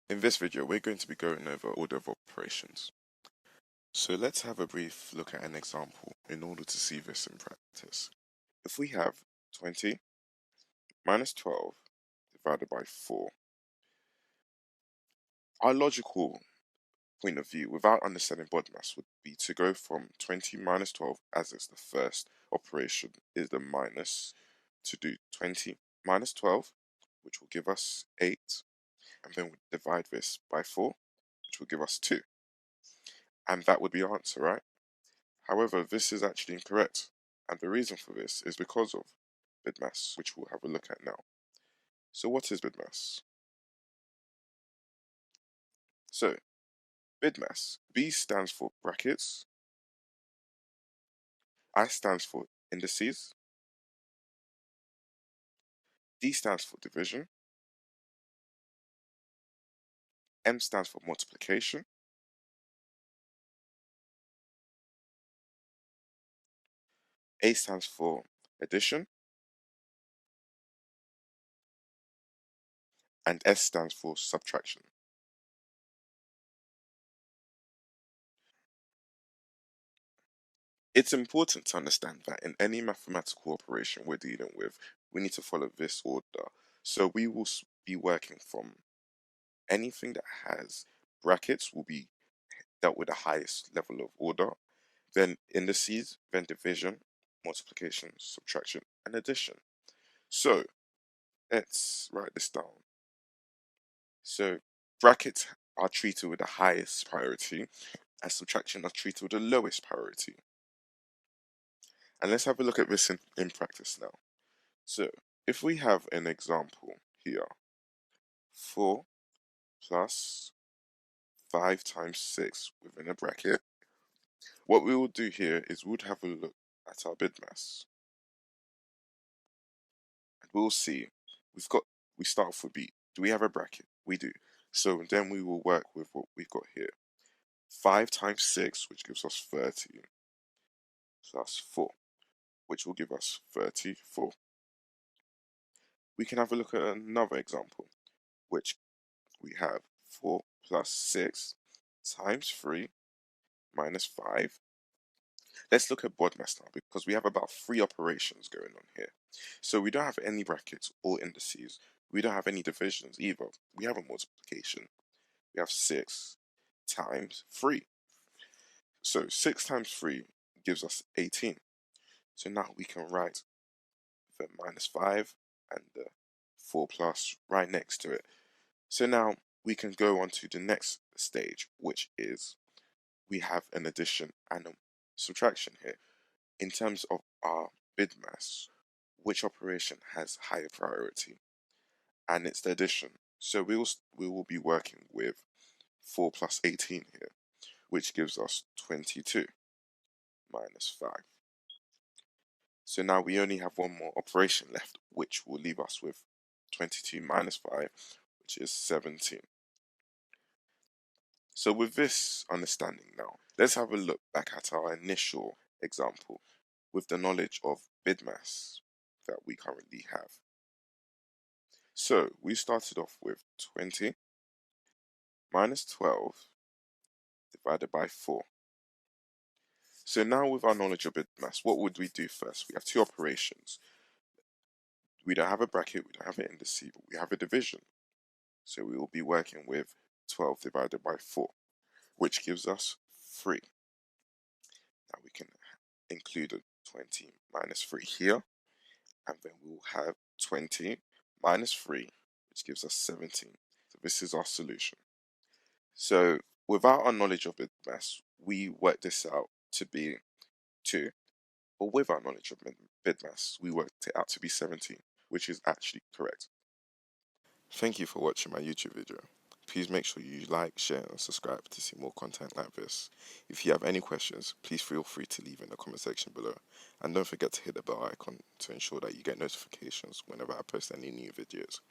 In this video, we're going to be going over order of operations. So let's have a brief look at an example in order to see this in practice. If we have 20 minus 12 divided by 4, our logical point of view, without understanding BODMAS, would be to go from 20 minus 12, as it's the first operation, is the minus, to do 20 minus 12, which will give us 8, and then we divide this by 4, which will give us 2. And that would be our answer, right? However, this is actually incorrect, and the reason for this is because of BIDMAS, which we'll have a look at now. So what is BIDMAS? So, BIDMAS, B stands for brackets, I stands for indices, D stands for division, M stands for multiplication, A stands for addition, and S stands for subtraction. It's important to understand that in any mathematical operation we're dealing with, we need to follow this order. So we will be working from anything that has brackets will be dealt with the highest level of order, then indices, then division, multiplication, subtraction, and addition. So let's write this down. So brackets are treated with the highest priority, and subtraction are treated with the lowest priority. And let's have a look at this in practice now. So if we have an example here, 4 plus 5 times 6 within a bracket, what we will do here is we'll have a look at our BIDMAS. And we'll see, we start off with B. Do we have a bracket? We do. So then we will work with what we've got here. 5 times 6, which gives us 30, plus 4, which will give us 34. We can have a look at another example, which we have 4 plus 6 times 3 minus 5. Let's look at BODMAS now, because we have about 3 operations going on here. So we don't have any brackets or indices. We don't have any divisions either. We have a multiplication. We have 6 times 3. So 6 times 3 gives us 18. So now we can write the minus 5 and the 4 plus right next to it. So now we can go on to the next stage, which is we have an addition and a subtraction here. In terms of our BIDMAS, which operation has higher priority? And it's the addition. So we will be working with 4 plus 18 here, which gives us 22 minus 5. So now we only have one more operation left, which will leave us with 22 minus 5, which is 17. So with this understanding now, let's have a look back at our initial example with the knowledge of BIDMAS that we currently have. So we started off with 20 minus 12 divided by 4. So now with our knowledge of BIDMAS, what would we do first? We have 2 operations. We don't have a bracket, we don't have an indice, but we have a division. So we will be working with 12 divided by 4, which gives us 3. Now we can include a 20 minus 3 here, and then we'll have 20 minus 3, which gives us 17. So this is our solution. So without our knowledge of BIDMAS, we worked this out to be 2, but with our knowledge of BIDMAS, we worked it out to be 17, which is actually correct. Thank you for watching my YouTube video. Please make sure you like, share, and subscribe to see more content like this. If you have any questions, please feel free to leave in the comment section below. And don't forget to hit the bell icon to ensure that you get notifications whenever I post any new videos.